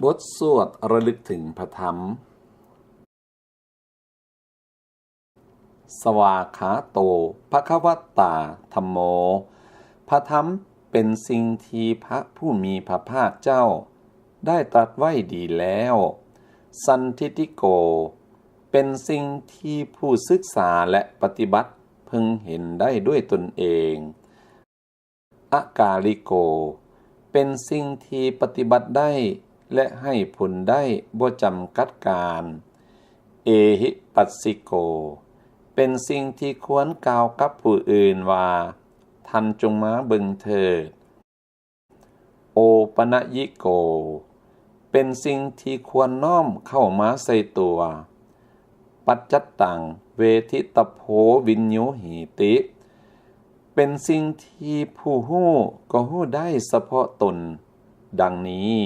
บทสวดระลึกถึงพระธรรมสวากขาโตภควตาธัมโมพระธรรมเป็นสิ่งที่พระผู้มีพระภาคเจ้าได้ตรัสไว้ดีแล้วสันทิฏฐิโกเป็นสิ่งที่ผู้ศึกษาและปฏิบัติพึงเห็นได้ด้วยตนเองอากาลิโกเป็นสิ่งที่ปฏิบัติได้และให้ผลได้บ่จำกัดการเอหิปัสสิโกเป็นสิ่งที่ควรกล่าวกับผู้อื่นว่าท่านจงมาเบิ่งเถิดโอปนยิโกเป็นสิ่งที่ควรน้อมเข้ามาใส่ตัวปัจจัตตังเวทิตโพวิญโยหิติเป็นสิ่งที่ผู้ฮู้ก็ฮู้ได้เฉพาะตนดังนี้